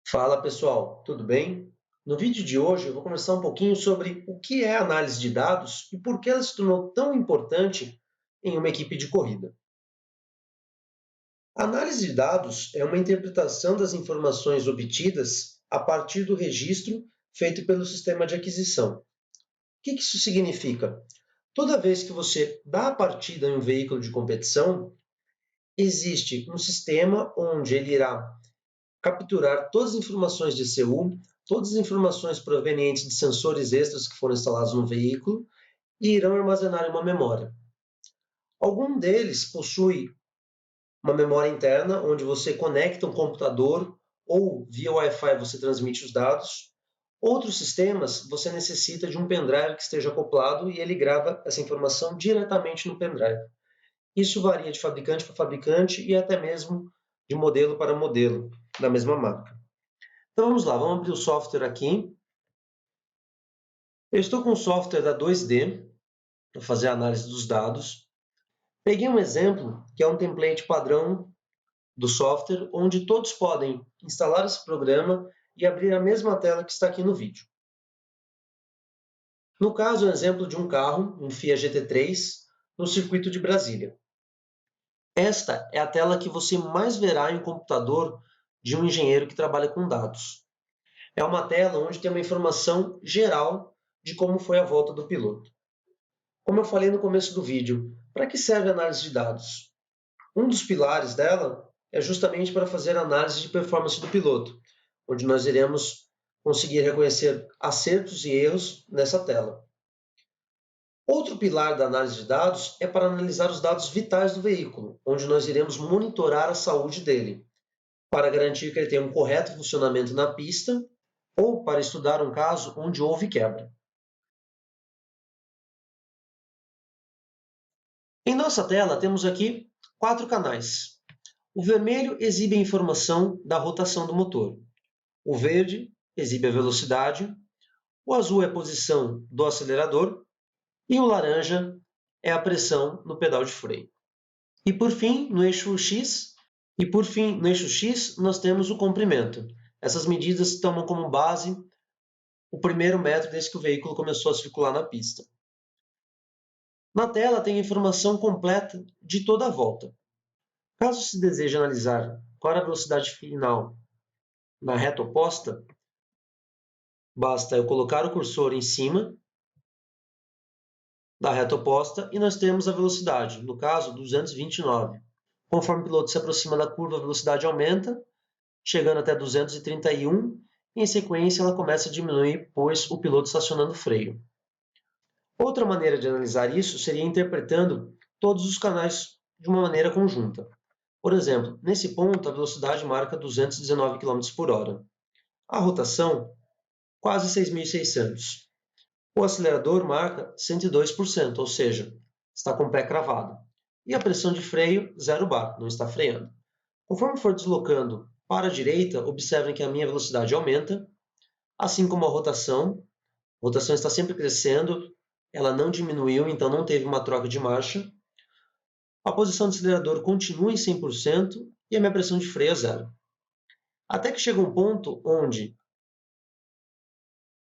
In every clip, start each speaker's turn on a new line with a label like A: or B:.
A: Fala pessoal, tudo bem? No vídeo de hoje eu vou conversar um pouquinho sobre o que é análise de dados e por que ela se tornou tão importante em uma equipe de corrida. A análise de dados é uma interpretação das informações obtidas a partir do registro feito pelo sistema de aquisição. O que isso significa? Toda vez que você dá a partida em um veículo de competição, existe um sistema onde ele irá capturar todas as informações de ECU, todas as informações provenientes de sensores extras que foram instalados no veículo e irão armazenar em uma memória. Algum deles possui uma memória interna, onde você conecta um computador ou via Wi-Fi você transmite os dados. Outros sistemas, você necessita de um pendrive que esteja acoplado e ele grava essa informação diretamente no pendrive. Isso varia de fabricante para fabricante e até mesmo de modelo para modelo da mesma marca. Então vamos lá, vamos abrir o software aqui. Eu estou com o software da 2D para fazer a análise dos dados. Peguei um exemplo que é um template padrão do software, onde todos podem instalar esse programa e abrir a mesma tela que está aqui no vídeo. No caso, é um exemplo de um carro, um Fiat GT3, no circuito de Brasília. Esta é a tela que você mais verá em um computador de um engenheiro que trabalha com dados. É uma tela onde tem uma informação geral de como foi a volta do piloto. Como eu falei no começo do vídeo, para que serve a análise de dados? Um dos pilares dela é justamente para fazer a análise de performance do piloto, onde nós iremos conseguir reconhecer acertos e erros nessa tela. Outro pilar da análise de dados é para analisar os dados vitais do veículo, onde nós iremos monitorar a saúde dele, para garantir que ele tenha um correto funcionamento na pista ou para estudar um caso onde houve quebra. Em nossa tela temos aqui 4 canais. O vermelho exibe a informação da rotação do motor. O verde exibe a velocidade. O azul é a posição do acelerador. E o laranja é a pressão no pedal de freio. E por fim, no eixo X, nós temos o comprimento. Essas medidas tomam como base o primeiro metro desde que o veículo começou a circular na pista. Na tela tem a informação completa de toda a volta. Caso se deseje analisar qual é a velocidade final na reta oposta, basta eu colocar o cursor em cima da reta oposta e nós temos a velocidade, no caso 229. Conforme o piloto se aproxima da curva, a velocidade aumenta, chegando até 231, e em sequência ela começa a diminuir, pois o piloto está acionando o freio. Outra maneira de analisar isso seria interpretando todos os canais de uma maneira conjunta. Por exemplo, nesse ponto a velocidade marca 219 km por hora. A rotação, quase 6.600. O acelerador marca 102%, ou seja, está com o pé cravado. E a pressão de freio, 0 bar, não está freando. Conforme for deslocando para a direita, observem que a minha velocidade aumenta, assim como a rotação. A rotação está sempre crescendo, ela não diminuiu, então não teve uma troca de marcha. A posição do acelerador continua em 100% e a minha pressão de freio é 0. Até que chega um ponto onde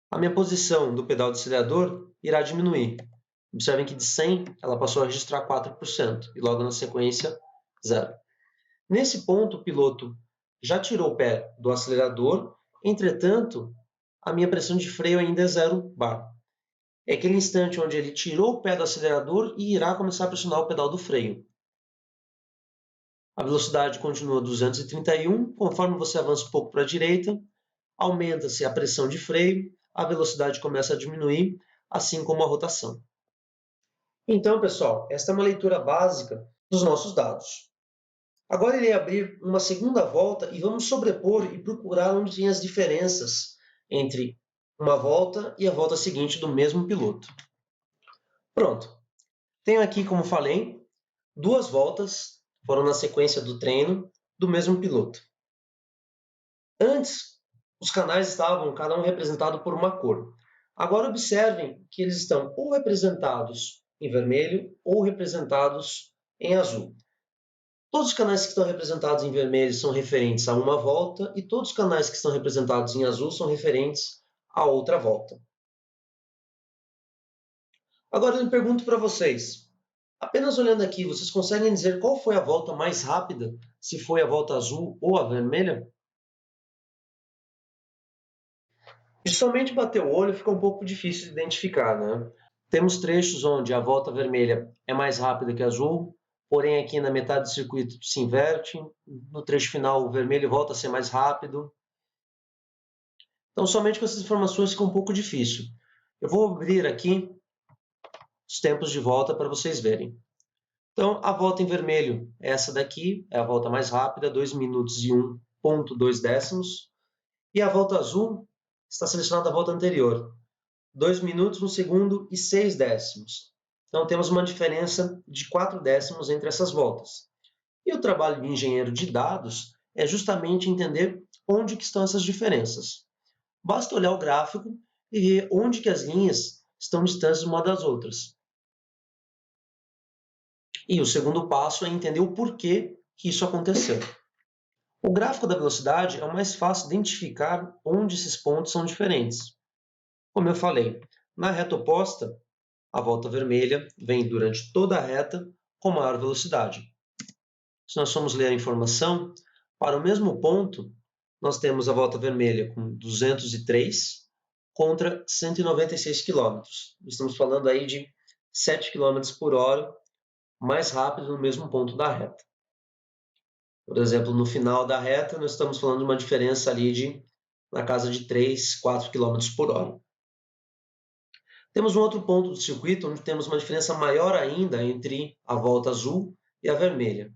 A: a minha posição do pedal do acelerador irá diminuir. Observem que de 100 ela passou a registrar 4% e logo na sequência 0. Nesse ponto o piloto já tirou o pé do acelerador, entretanto a minha pressão de freio ainda é 0 bar. É aquele instante onde ele tirou o pé do acelerador e irá começar a pressionar o pedal do freio. A velocidade continua 231, conforme você avança um pouco para a direita, aumenta-se a pressão de freio, a velocidade começa a diminuir, assim como a rotação. Então, pessoal, esta é uma leitura básica dos nossos dados. Agora irei abrir uma segunda volta e vamos sobrepor e procurar onde tem as diferenças entre uma volta e a volta seguinte do mesmo piloto. Pronto. Tenho aqui, como falei, 2 voltas, foram na sequência do treino, do mesmo piloto. Antes, os canais estavam cada um representado por uma cor. Agora observem que eles estão ou representados em vermelho ou representados em azul. Todos os canais que estão representados em vermelho são referentes a uma volta e todos os canais que estão representados em azul são referentes a outra volta. Agora eu pergunto para vocês, apenas olhando aqui, vocês conseguem dizer qual foi a volta mais rápida, se foi a volta azul ou a vermelha? E somente bater o olho fica um pouco difícil de identificar, né? Temos trechos onde a volta vermelha é mais rápida que a azul, porém aqui na metade do circuito se inverte, no trecho final o vermelho volta a ser mais rápido. Então somente com essas informações fica um pouco difícil. Eu vou abrir aqui os tempos de volta para vocês verem. Então a volta em vermelho é essa daqui, é a volta mais rápida, 2 minutos e 1,2 décimos. E a volta azul está selecionada a volta anterior, 2 minutos, 1 segundo e 6 décimos. Então temos uma diferença de 4 décimos entre essas voltas. E o trabalho de engenheiro de dados é justamente entender onde que estão essas diferenças. Basta olhar o gráfico e ver onde que as linhas estão distantes uma das outras. E o segundo passo é entender o porquê que isso aconteceu. O gráfico da velocidade é o mais fácil de identificar onde esses pontos são diferentes. Como eu falei, na reta oposta, a volta vermelha vem durante toda a reta com maior velocidade. Se nós formos ler a informação, para o mesmo ponto, nós temos a volta vermelha com 203 contra 196 km. Estamos falando aí de 7 km por hora mais rápido no mesmo ponto da reta. Por exemplo, no final da reta, nós estamos falando de uma diferença ali de na casa de 3, 4 km por hora. Temos um outro ponto do circuito onde temos uma diferença maior ainda entre a volta azul e a vermelha.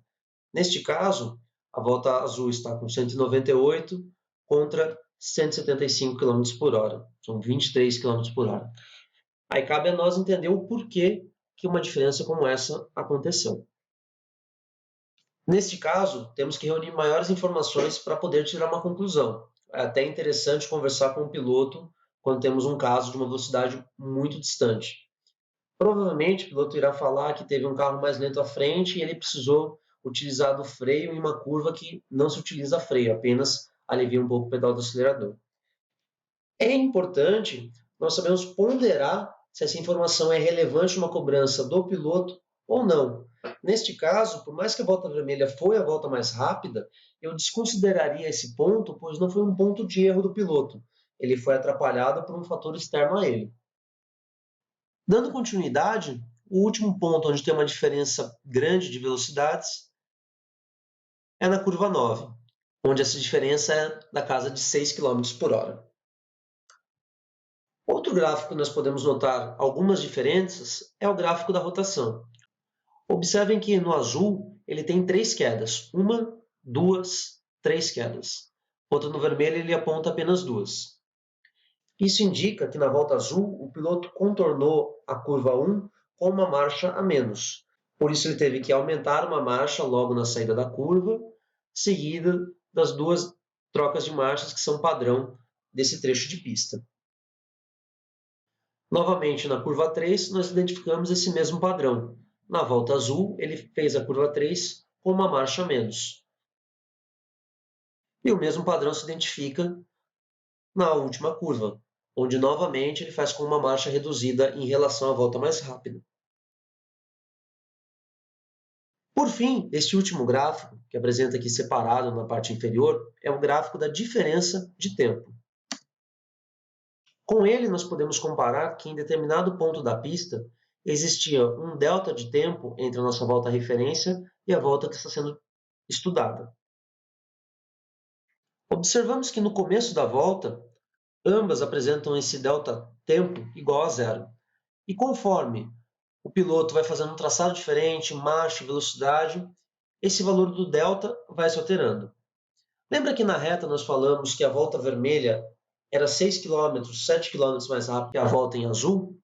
A: Neste caso, a volta azul está com 198 contra 175 km por hora. São 23 km por hora. Aí cabe a nós entender o porquê que uma diferença como essa aconteceu. Neste caso, temos que reunir maiores informações para poder tirar uma conclusão. É até interessante conversar com o piloto quando temos um caso de uma velocidade muito distante. Provavelmente o piloto irá falar que teve um carro mais lento à frente e ele precisou utilizar do freio em uma curva que não se utiliza freio, apenas alivia um pouco o pedal do acelerador. É importante nós sabermos ponderar se essa informação é relevante numa cobrança do piloto ou não. Neste caso, por mais que a volta vermelha foi a volta mais rápida, eu desconsideraria esse ponto, pois não foi um ponto de erro do piloto. Ele foi atrapalhado por um fator externo a ele. Dando continuidade, o último ponto onde tem uma diferença grande de velocidades é na curva 9, onde essa diferença é da casa de 6 km por hora. Outro gráfico que nós podemos notar algumas diferenças é o gráfico da rotação. Observem que no azul ele tem 3 quedas, 1, 2, 3 quedas. Enquanto no vermelho ele aponta apenas 2. Isso indica que na volta azul o piloto contornou a curva 1 com uma marcha a menos. Por isso ele teve que aumentar uma marcha logo na saída da curva, seguida das 2 trocas de marchas que são padrão desse trecho de pista. Novamente, na curva 3, nós identificamos esse mesmo padrão. Na volta azul, ele fez a curva 3 com uma marcha a menos. E o mesmo padrão se identifica na última curva, onde novamente ele faz com uma marcha reduzida em relação à volta mais rápida. Por fim, este último gráfico, que apresenta aqui separado na parte inferior, é o gráfico da diferença de tempo. Com ele, nós podemos comparar que em determinado ponto da pista existia um delta de tempo entre a nossa volta referência e a volta que está sendo estudada. Observamos que no começo da volta, ambas apresentam esse delta tempo igual a zero. E conforme o piloto vai fazendo um traçado diferente, marcha, velocidade, esse valor do delta vai se alterando. Lembra que na reta nós falamos que a volta vermelha era 6 km, 7 km mais rápido que a volta em azul?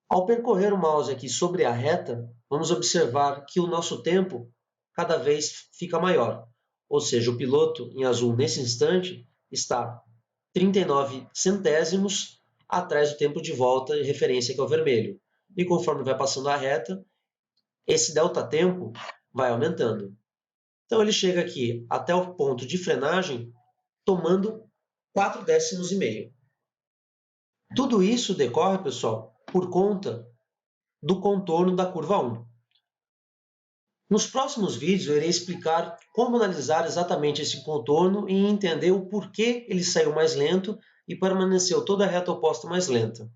A: Ao percorrer o mouse aqui sobre a reta, vamos observar que o nosso tempo cada vez fica maior. Ou seja, o piloto em azul nesse instante está 39 centésimos atrás do tempo de volta de referência que é o vermelho. E conforme vai passando a reta, esse delta tempo vai aumentando. Então ele chega aqui até o ponto de frenagem tomando 4 décimos e meio. Tudo isso decorre, pessoal, por conta do contorno da curva 1. Nos próximos vídeos eu irei explicar como analisar exatamente esse contorno e entender o porquê ele saiu mais lento e permaneceu toda a reta oposta mais lenta.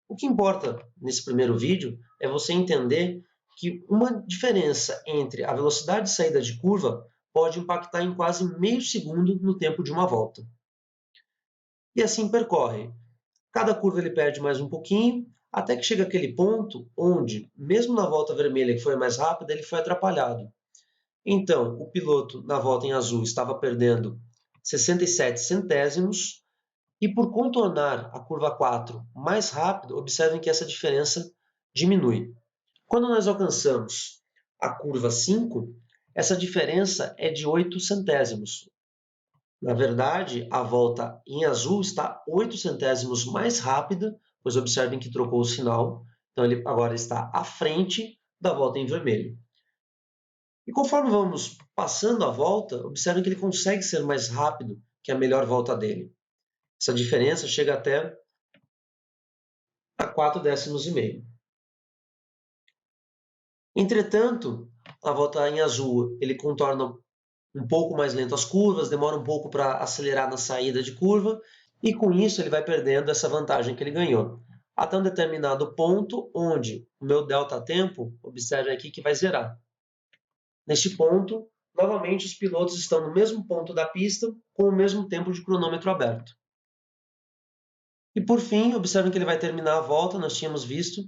A: O que importa nesse primeiro vídeo é você entender que uma diferença entre a velocidade de saída de curva pode impactar em quase meio segundo no tempo de uma volta. E assim percorre. Cada curva ele perde mais um pouquinho, até que chega aquele ponto onde, mesmo na volta vermelha que foi mais rápida, ele foi atrapalhado. Então, o piloto na volta em azul estava perdendo 67 centésimos, e por contornar a curva 4 mais rápido, observem que essa diferença diminui. Quando nós alcançamos a curva 5, essa diferença é de 8 centésimos. Na verdade, a volta em azul está 8 centésimos mais rápida, pois observem que trocou o sinal, então ele agora está à frente da volta em vermelho. E conforme vamos passando a volta, observem que ele consegue ser mais rápido que a melhor volta dele. Essa diferença chega até a 4 décimos e meio. Entretanto, a volta em azul ele contorna um pouco mais lento as curvas, demora um pouco para acelerar na saída de curva, e com isso ele vai perdendo essa vantagem que ele ganhou. Até um determinado ponto onde o meu delta tempo, observe aqui que vai zerar. Neste ponto, novamente os pilotos estão no mesmo ponto da pista com o mesmo tempo de cronômetro aberto. E por fim, observem que ele vai terminar a volta, nós tínhamos visto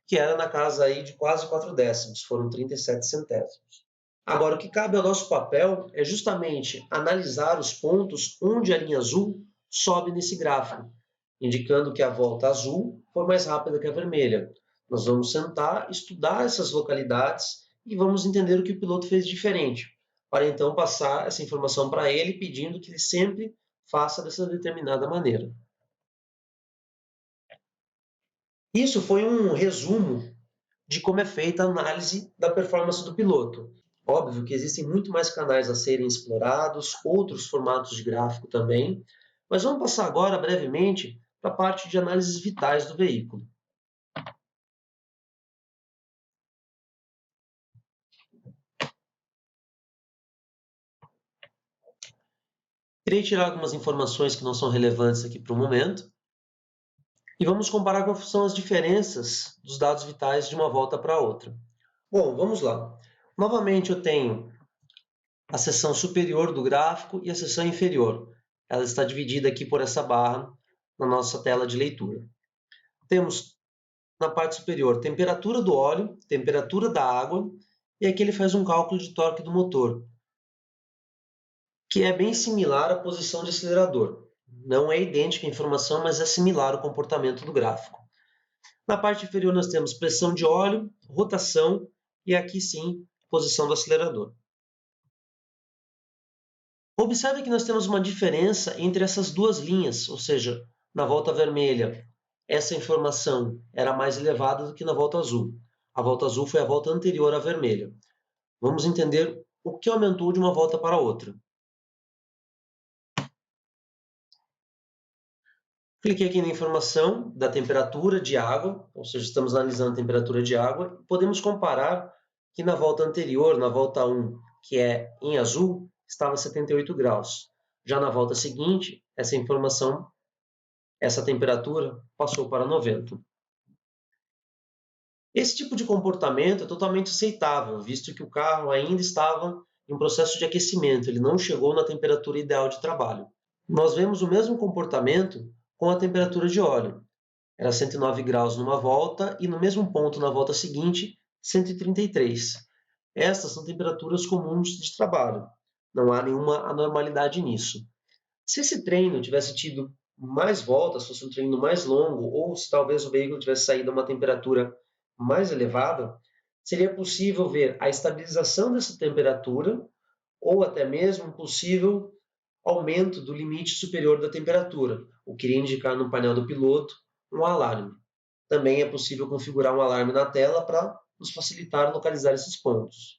A: que era na casa aí de quase 4 décimos, foram 37 centésimos. Agora, o que cabe ao nosso papel é justamente analisar os pontos onde a linha azul sobe nesse gráfico, indicando que a volta azul foi mais rápida que a vermelha. Nós vamos sentar, estudar essas localidades e vamos entender o que o piloto fez diferente, para então passar essa informação para ele, pedindo que ele sempre faça dessa determinada maneira. Isso foi um resumo de como é feita a análise da performance do piloto. Óbvio que existem muito mais canais a serem explorados, outros formatos de gráfico também, mas vamos passar agora brevemente para a parte de análises vitais do veículo. Irei tirar algumas informações que não são relevantes aqui para o momento e vamos comparar quais são as diferenças dos dados vitais de uma volta para outra. Bom, vamos lá. Novamente eu tenho a seção superior do gráfico e a seção inferior. Ela está dividida aqui por essa barra na nossa tela de leitura. Temos na parte superior temperatura do óleo, temperatura da água, e aqui ele faz um cálculo de torque do motor, que é bem similar à posição de acelerador. Não é idêntica a informação, mas é similar ao comportamento do gráfico. Na parte inferior nós temos pressão de óleo, rotação e aqui sim, posição do acelerador. Observe que nós temos uma diferença entre essas duas linhas, ou seja, na volta vermelha, essa informação era mais elevada do que na volta azul. A volta azul foi a volta anterior à vermelha. Vamos entender o que aumentou de uma volta para outra. Cliquei aqui na informação da temperatura de água, ou seja, estamos analisando a temperatura de água. Podemos comparar que na volta anterior, na volta 1, que é em azul, estava 78 graus. Já na volta seguinte, essa informação, essa temperatura, passou para 90. Esse tipo de comportamento é totalmente aceitável, visto que o carro ainda estava em processo de aquecimento, ele não chegou na temperatura ideal de trabalho. Nós vemos o mesmo comportamento com a temperatura de óleo. Era 109 graus numa volta e no mesmo ponto na volta seguinte, 133. Estas são temperaturas comuns de trabalho. Não há nenhuma anormalidade nisso. Se esse treino tivesse tido mais voltas, fosse um treino mais longo, ou se talvez o veículo tivesse saído a uma temperatura mais elevada, seria possível ver a estabilização dessa temperatura ou até mesmo um possível aumento do limite superior da temperatura, o que iria indicar no painel do piloto um alarme. Também é possível configurar um alarme na tela para nos facilitar localizar esses pontos.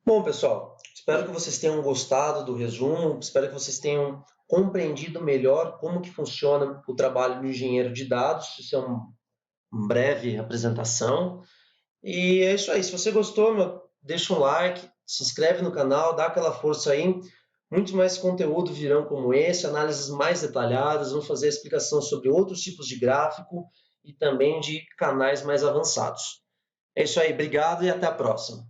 A: Bom, pessoal, espero que vocês tenham gostado do resumo, espero que vocês tenham compreendido melhor como que funciona o trabalho do engenheiro de dados. Isso é uma breve apresentação. E é isso aí. Se você gostou, deixa um like, se inscreve no canal, dá aquela força aí. Muitos mais conteúdo virão como esse, análises mais detalhadas, vamos fazer explicação sobre outros tipos de gráfico e também de canais mais avançados. É isso aí, obrigado e até a próxima.